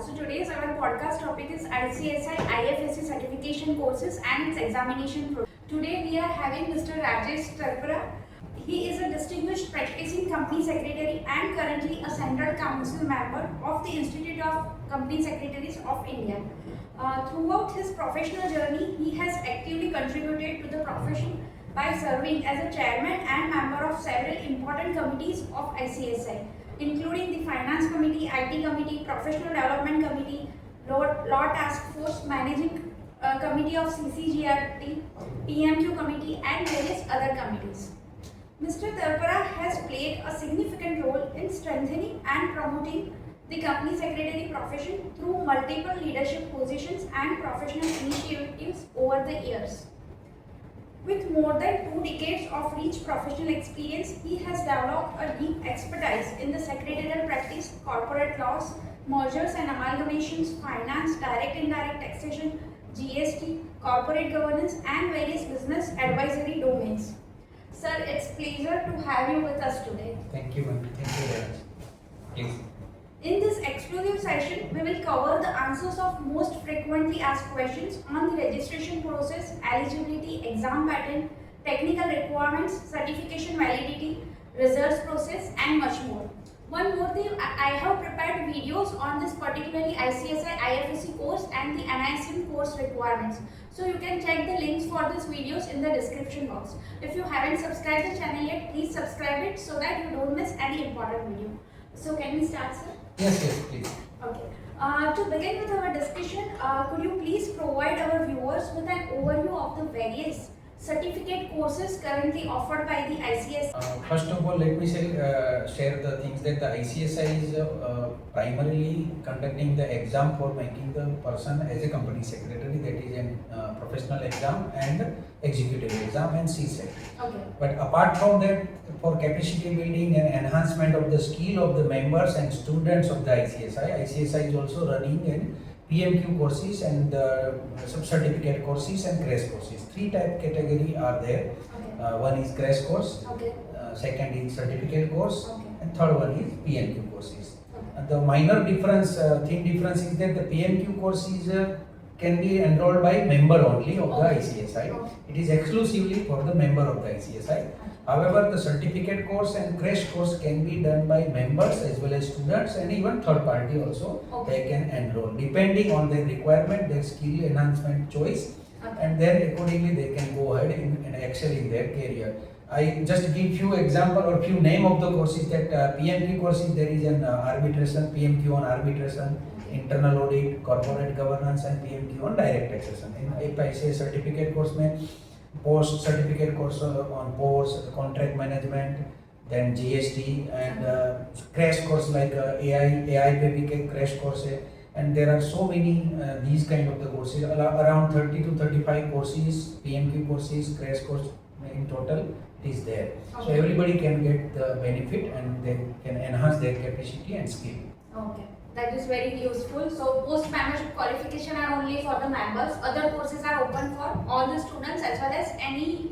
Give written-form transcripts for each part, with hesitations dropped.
So today's our podcast topic is ICSI IFSC Certification Courses and its examination process. Today we are having Mr. Rajesh Tarpara. He is a distinguished practicing company secretary and currently a central council member of the Institute of Company Secretaries of India. Throughout his professional journey, he has actively contributed to the profession by serving as a chairman and member of several important committees of ICSI, including the Finance Committee, IT Committee, Professional Development Committee, Law Task Force, Managing Committee of CCGRT, PMQ Committee and various other committees. Mr. Tarpara has played a significant role in strengthening and promoting the company secretary profession through multiple leadership positions and professional initiatives over the years. With more than 2 decades of rich professional experience, he has developed a deep expertise in the secretarial practice, corporate laws, mergers and amalgamations, finance, direct and indirect taxation, GST, corporate governance and various business advisory domains. Sir, it's a pleasure to have you with us today. Thank you, ma'am. Thank you very much. Please. In this exclusive session, we will cover the answers of most frequently asked questions on the registration process, eligibility, exam pattern, technical requirements, certification validity, results process and much more. One more thing, I have prepared videos on this particularly ICSI IFSC course and the NISM course requirements. So you can check the links for these videos in the description box. If you haven't subscribed the channel yet, please subscribe it so that you don't miss any important video. So can we start, sir? Yes, please. Okay. To begin with our discussion, could you please provide our viewers with an overview of the various certificate courses currently offered by the ICSI? First of all, let me share the things that the ICSI is primarily conducting the exam for making the person as a company secretary, that is a professional exam and executive exam and CSET. Okay. But apart from that, for capacity building and enhancement of the skill of the members and students of the ICSI is also running in PMQ courses and sub-certificate courses and crash courses. 3 type category are there. Okay. One is crash course, Okay. second is certificate course, Okay. and third one is PMQ courses. Okay. The minor difference, thing difference is that the PMQ courses can be enrolled by member only of the ICSI. Okay. It is exclusively for the member of the ICSI. However, the certificate course and crash course can be done by members as well as students and even third party also. Okay. They can enroll depending on their requirement, their skill enhancement choice, Okay. and then accordingly they can go ahead and excel in their career. I just give few example or few name of the courses that PMQ courses. There is an arbitration, PMQ on arbitration, internal audit, corporate governance, and PMQ on direct taxation. If I say certificate course में post certificate course on post contract management, then GST and crash course like AI पे भी crash course है, and there are so many these kind of the courses, around 30 to 35 courses, PMQ courses, crash course in total is there. So Okay. everybody can get the benefit and they can enhance their capacity and skill. Okay, that is very useful. So post-membership qualification are only for the members. Other courses are open for all the students as well as any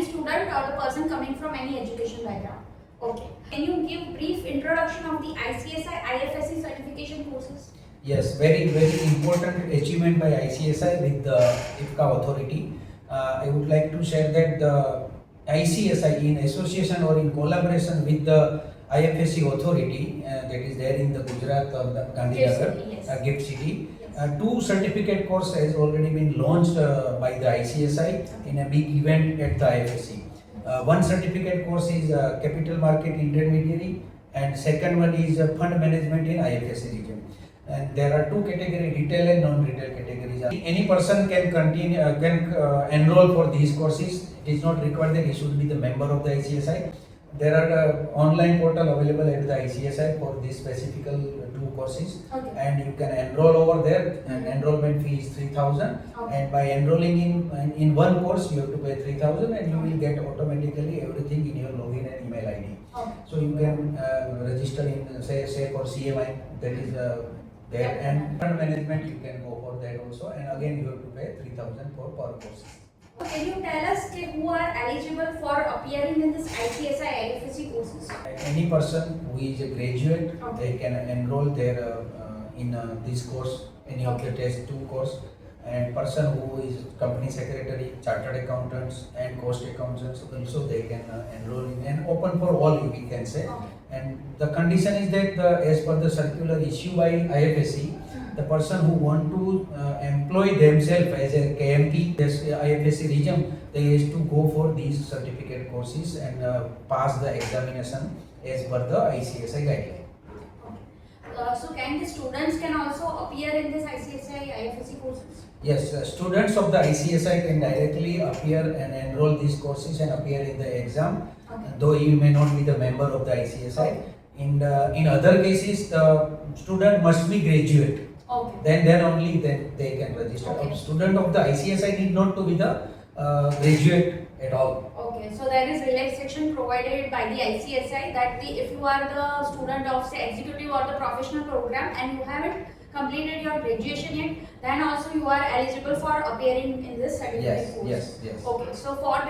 student or the person coming from any education background. Okay. Can you give brief introduction of the ICSI IFSC certification courses? Yes, very important achievement by ICSI with the IFSCA authority. I would like to share that the ICSI in association or in collaboration with the IFSC authority that is there in the Gujarat or the Gandhinagar, Yes. GIFT City. Yes. 2 certificate course has already been launched by the ICSI in a big event at the IFSC. One certificate course is capital market intermediary and second one is fund management in IFSC region. And there are 2 categories, retail and non-retail categories. Any person can enroll for these courses. It is not required that he should be the member of the ICSI. There are online portal available at the ICSI for these specific 2 courses. Okay. And you can enroll over there, and enrollment fee is 3,000. Okay. And by enrolling in one course you have to pay 3,000 and you will get automatically everything in your login and email ID. Okay. So you can register in say for CMI, that is there, and fund management you can go for that also, and again you have to pay 3,000 for per course. Can you tell us who are eligible for appearing in this ICSI IFSC courses? Any person who is a graduate, Okay. they can enroll their in this course, any of the test 2 course, and person who is company secretary, chartered accountants and cost accountants also they can enroll in, and open for all we can say. Okay. And the condition is that as per the circular issued by IFSC, the person who want to employ themselves as a KMP, as IFSC region, they is to go for these certificate courses and pass the examination as per the ICSI guideline. So can the students can also appear in this ICSI IFSC courses? Yes, students of the ICSI can directly appear and enroll these courses and appear in the exam, though you may not be the member of the ICSI. In other cases, the student must be graduate. Okay. Then only they can register. Okay. A student of the ICSI need not to be the graduate at all. Okay, so there is relaxation provided by the ICSI that if you are the student of say executive or the professional program and you haven't completed your graduation yet, then also you are eligible for appearing in this certificate course. Yes. Okay, so for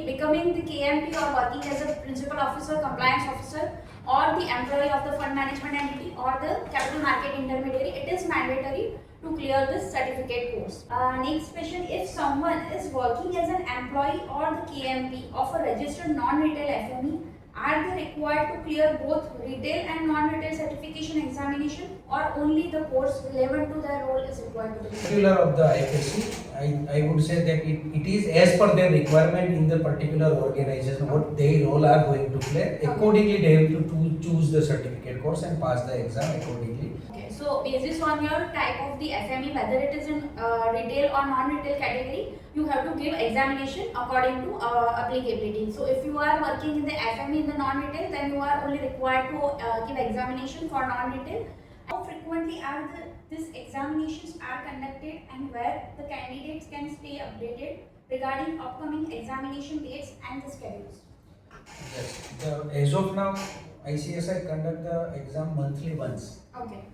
becoming the KMP or working as a principal officer, compliance officer, or the employee of the fund management entity or the capital market intermediary, it is mandatory to clear this certificate course. Next question, if someone is working as an employee or the KMP of a registered non-retail FME, are they required to clear both retail and non-retail certification examination, or only the course relevant to their role is required to be? Particular of the IFSC, I would say that it is as per their requirement in the particular organization what their role are going to play. Accordingly, they have to choose the certificate course and pass the exam accordingly. Okay, so basis on your type of the FME, whether it is in retail or non-retail category, you have to give examination according to applicability. So if you are working in the FME in the non-retail, then you are only required to give examination for non-retail. How frequently are these examinations are conducted, and where the candidates can stay updated regarding upcoming examination dates and the schedules? Yes. As of now, ICSI conduct the exam monthly once. Okay.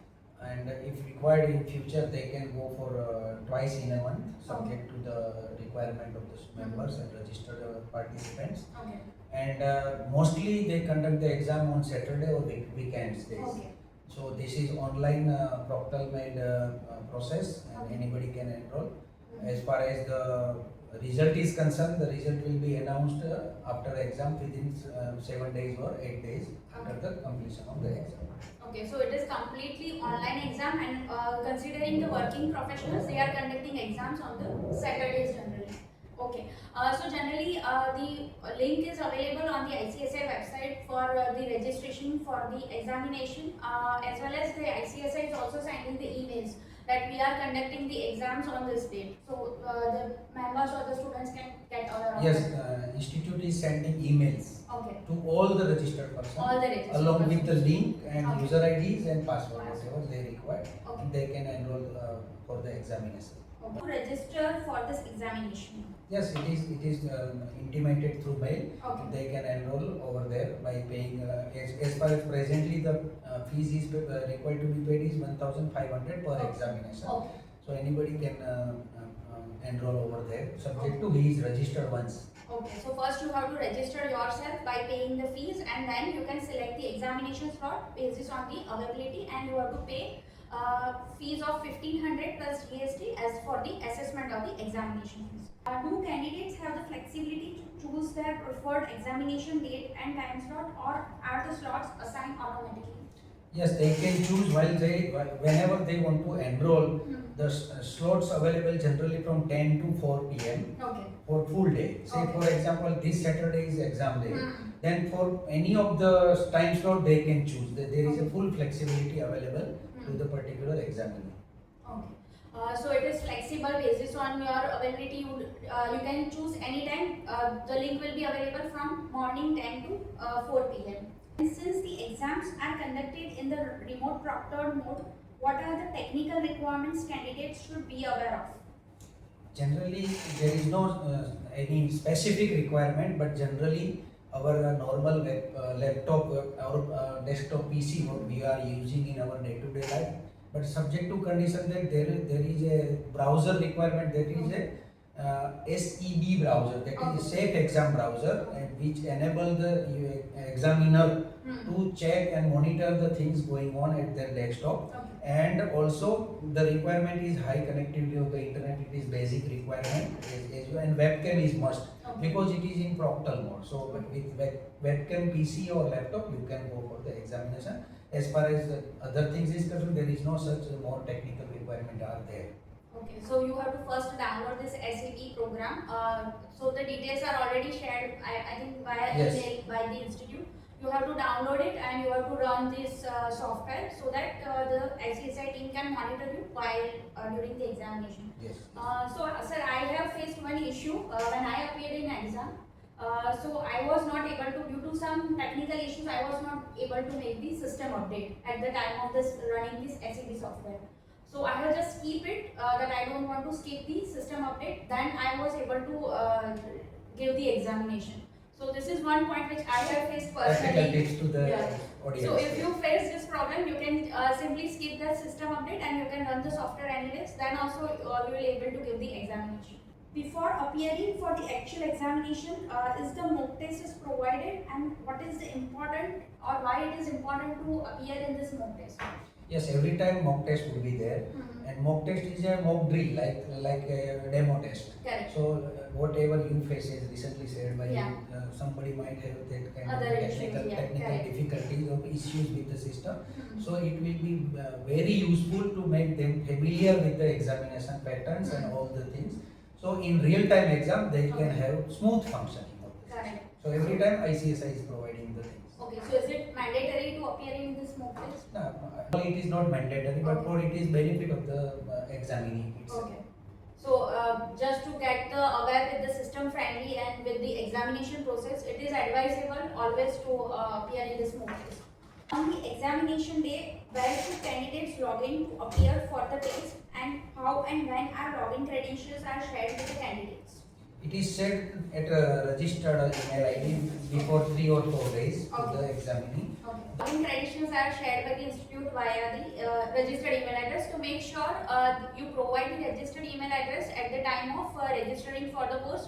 And if required in future, they can go for twice in a month, subject to the requirement of the members and registered participants. Okay. And mostly they conduct the exam on Saturday or weekends days. Okay. So this is online proctored made process, and anybody can enroll. As far as the result is concerned, the result will be announced after exam within 7 days or 8 days after the completion of the exam. Okay, so it is completely online exam, and considering the working professionals, they are conducting exams on the Saturdays generally. Okay, so generally the link is available on the ICSI website for the registration for the examination, as well as the ICSI is also sending the emails that we are conducting the exams on this date. So the members or the students can get aware of Yes, it. institute is sending emails Okay. to all the registered persons, All the registered along with the persons. link and Okay. user IDs and password, whatever they require, Okay. they can enroll for the examination. Okay. To register for this examination. Yes, it is intimated through mail. Okay. They can enroll over there by paying, as far as presently the fees is required to be paid is 1,500 per Okay. examination. Okay. So anybody can enroll over there, subject to he is registered once. Okay, so first you have to register yourself by paying the fees, and then you can select the examination slot basis on the availability, and you have to pay fees of 1,500 plus GST as for the assessment of the examination fees. Do candidates have the flexibility to choose their preferred examination date and time slot, or are the slots assigned automatically? Yes, they can choose whenever they want to enroll. The slots available generally from 10 to 4 p.m. Okay. for full day. Say Okay. for example, this Saturday is exam day. Then for any of the time slot they can choose. There is a full flexibility available to the particular examiner. Okay. So it is flexible basis on your availability. You can choose anytime. The link will be available from morning 10 to 4 p.m. And since the exams are conducted in the remote proctored mode, what are the technical requirements candidates should be aware of? Generally, there is no any specific requirement, but generally our normal laptop or desktop PC what we are using in our day-to-day life. But subject to condition that there is a browser requirement, that is SEB browser, that is Okay. Safe Exam Browser, and which enable the examiner to check and monitor the things going on at their desktop. Okay. And also the requirement is high connectivity of the internet. It is basic requirement, and webcam is must, Okay. because it is in proctored mode. So with webcam PC or laptop you can go for the examination. As far as the other things is concerned, there is no such more technical requirement are there. Okay, so you have to first download this SEB program. So the details are already shared, I think, via Yes. email by the institute. You have to download it and you have to run this software so that the ICSI team can monitor you while during the examination. Yes. Sir, I have faced one issue when I appeared in exam. So I was not able to, due to some technical issues, I was not able to make the system update at the time of this running this SEB software. So I will just keep it that I don't want to skip the system update. Then I was able to give the examination. So this is one point which I have faced Practical personally. tips to the Yeah. audience. So if you face this problem, you can simply skip that system update and you can run the software anyways. Then also you will be able to give the examination. Before appearing for the actual examination, is the mock test is provided, and what is the important or why it is important to appear in this mock test? Yes, every time mock test will be there, and mock test is a mock drill, like a demo test. Correct. So whatever you face, as recently said by Yeah. you, somebody might have that kind of Other issues, technical yeah, correct. difficulties or issues with the system. So it will be very useful to make them familiar with the examination patterns and all the things. So in real time exam, they can Okay. have smooth functioning of the system. Correct. So every time ICSI is providing the things. Okay, so is it mandatory to appear in this mock test? No, it is not mandatory, but for it is benefit of the examining itself. Okay. So just to get the aware with the system friendly and with the examination process, it is advisable always to appear in this mock test. On the examination day, where should candidates log in to appear for the test, and how and when our login credentials are shared with the candidates? It is set at a registered email ID before 3 or 4 days to Okay. the examinee. Okay. Login credentials are shared by the institute via the registered email address. To make sure you provide the registered email address at the time of registering for the course,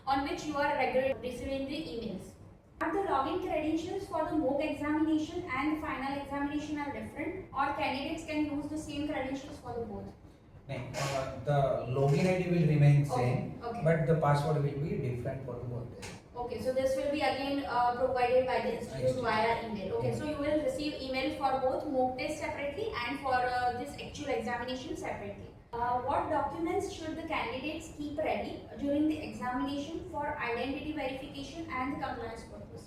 on which you are regularly receiving the emails. Are the login credentials for the mock examination and the final examination are different, or candidates can use the same credentials for the both? The login ID will remain same, Okay. but the password will be different for the both. Okay, so this will be again provided by the institute via email. Okay, so you will receive email for both mock test separately and for this actual examination separately. What documents should the candidates keep ready during the examination for identity verification and the compliance purpose?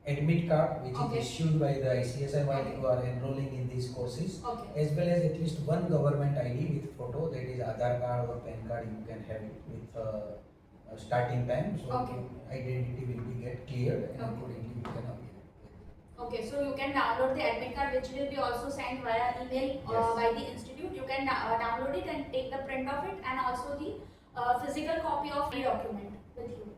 Admit card, which Okay. is issued by the ICSI while you are enrolling in these courses, Okay. as well as at least one government ID with photo, that is Aadhaar card or PAN card. You can have it with starting time, so Okay. identity will be get cleared and Okay. accordingly you can appear. Okay, so you can download the admit card, which will be also sent via email Yes. by the institute. You can download it and take the print of it, and also the physical copy of the document with you.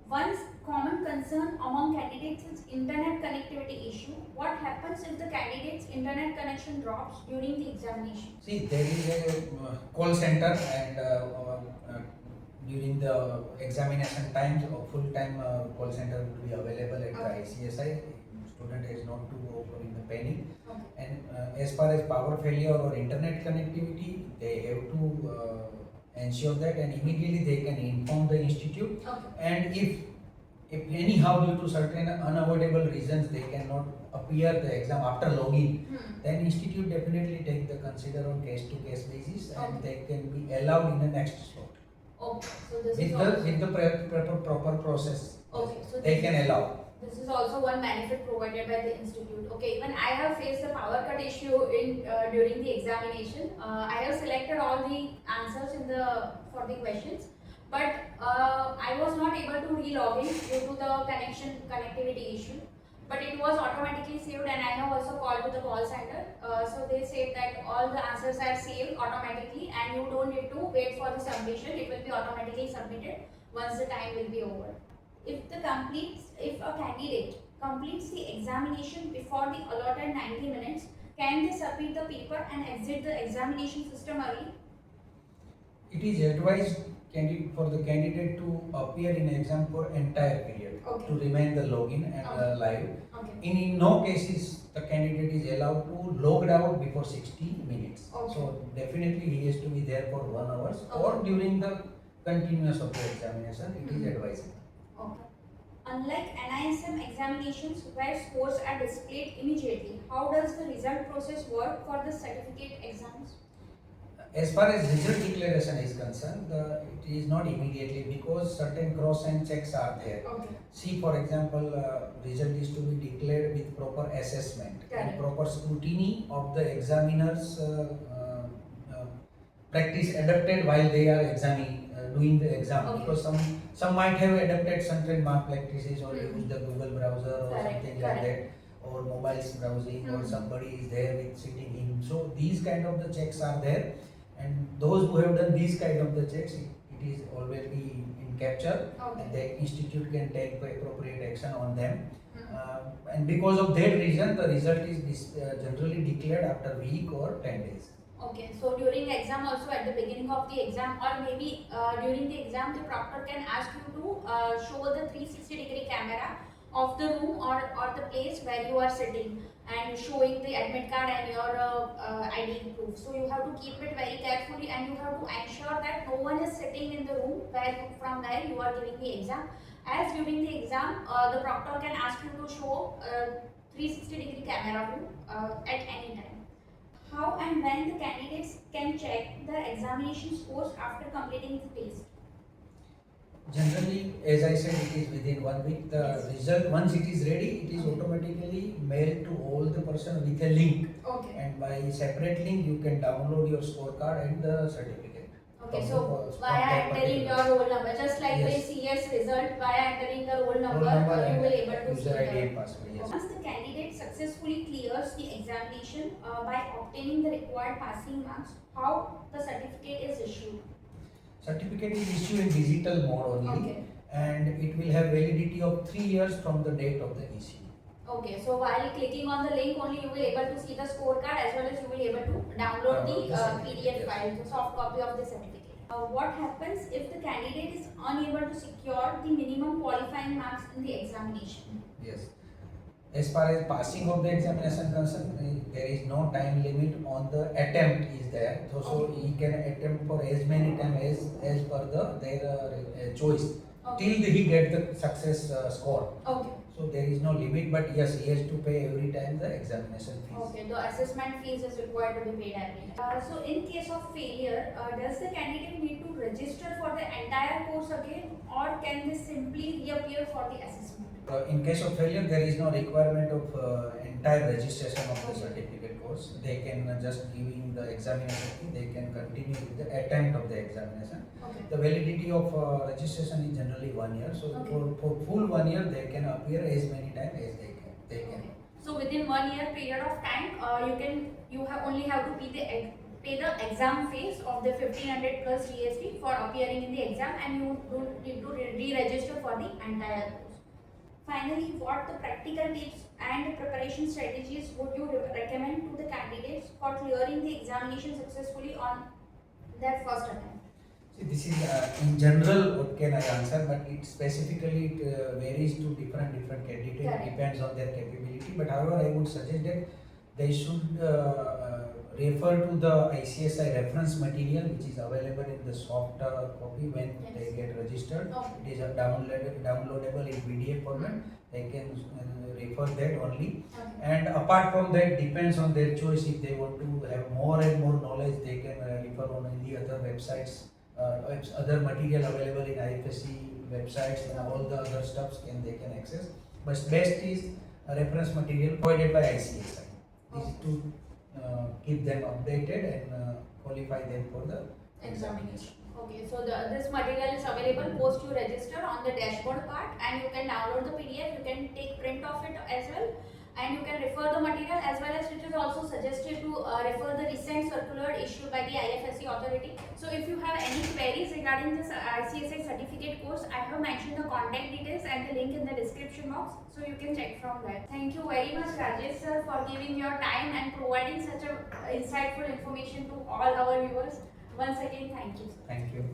One common concern among candidates is internet connectivity issue. What happens if the candidate's internet connection drops during the examination? See, there is a call center, and during the examination times, a full-time call center will be available at the Okay. ICSI. Student is not to go in the panic. Okay. And as far as power failure or internet connectivity, they have to ensure that, and immediately they can inform the institute. Okay. And if anyhow due to certain unavoidable reasons they cannot appear the exam after login, then institute definitely take the consider on case to case basis, and Okay. they can be allowed in the next slot Okay, so this with is the also proper process. okay. So They this can allow. This is also one benefit provided by the institute. Okay, even I have faced the power cut issue in during the examination. I have selected all the answers for the questions, but I was not able to re-log in due to the connectivity issue. But it was automatically saved, and I have also called to the call center. So they said that all the answers are saved automatically, and you don't need to wait for the submission. It will be automatically submitted once the time will be over. If a candidate completes the examination before the allotted 90 minutes, can they submit the paper and exit the examination system early? It is advised for the candidate to appear in exam for entire period, Okay. to remain the login and Okay. live. Okay. In no cases the candidate is allowed to log out before 60 minutes. Okay. So definitely he has to be there for 1 hour or Okay. during the continuous of the examination. It is advisable. Okay. Unlike NISM examinations where scores are displayed immediately, how does the result process work for the certificate exams? As far as result declaration is concerned, it is not immediately because certain cross and checks are there. Okay. See, for example, result is to be declared with proper assessment Correct. and proper scrutiny of the examiners' practice adapted while they are examining, doing the exam. Okay. Because some might have adapted certain mark practices or use the Google browser or Correct. something Correct. like that, or mobiles browsing, or somebody is there with sitting in. So these kind of the checks are there, and those who have done these kind of the checks, it is already in capture. Okay. And the institute can take appropriate action on them. And because of that reason, the result is generally declared after week or 10 days. Okay, so during exam also at the beginning of the exam or maybe during the exam the proctor can ask you to show the 360-degree camera of the room or the place where you are sitting and showing the admit card and your ID proof. So you have to keep it very carefully and you have to ensure that no one is sitting in the room from where you are giving the exam. As during the exam, the proctor can ask you to show 360-degree camera view at any time. How and when the candidates can check the examination scores after completing the test? Generally, as I said, it is within 1 week. The result, once it is ready, it is automatically mailed to all the person with a link. Okay. And by separate link, you can download your scorecard and the certificate. Okay, so via entering your roll number, just like Yes. the CS result, via entering the roll number, you will able to see user ID the. and password. Yes. Once the candidate successfully clears the examination by obtaining the required passing marks, how the certificate is issued? Certificate is issued in digital mode only. Okay. And it will have validity of 3 years from the date of the issue. Okay, so while clicking on the link only you will able to see the scorecard as well as you will able to download the PDF file, the soft copy of the certificate. What happens if the candidate is unable to secure the minimum qualifying marks in the examination? Yes. As far as passing of the examination concerned, there is no time limit on the attempt is there. So he can attempt for as many times as per their choice till he get the success score. Okay. So there is no limit, but yes, he has to pay every time the examination fees. Okay, the assessment fees is required to be paid every time. So in case of failure, does the candidate need to register for the entire course again or can they simply reappear for the assessment? In case of failure, there is no requirement of entire registration of the certificate course. They can just giving the examination fee, they can continue with the attempt of the examination. Okay. The validity of registration is generally 1 year. So for full 1 year, they can appear as many times as they can. Okay. So within 1 year period of time, you only have to pay the exam fees of the 1500 plus GST for appearing in the exam, and you don't need to re-register for the entire course. Finally, what the practical tips and preparation strategies would you recommend to the candidates for clearing the examination successfully on their first attempt? See, this is in general what can I answer, but it specifically varies to different candidates. Correct. Depends on their capability. But however, I would suggest that they should refer to the ICSI reference material, which is available in the soft copy when they get registered. Okay. It is a downloadable in PDF format. They can refer that only. Okay. And apart from that, depends on their choice. If they want to have more and more knowledge, they can refer on the other websites. Other material available in IFSC websites and all the other stuffs they can access. But best is a reference material provided by ICSI. This is to keep them updated and qualify them for the examination. Okay, so this material is available post you register on the dashboard part, and you can download the PDF, you can take print of it as well, and you can refer the material as well as it is also suggested to refer the recent circular issued by the IFSC authority. So if you have any queries regarding this ICSI certificate course, I have mentioned the contact details and the link in the description box, so you can check from there. Thank you very much Rajesh sir for giving your time and providing such a insightful information to all our viewers. Once again, thank you. Thank you.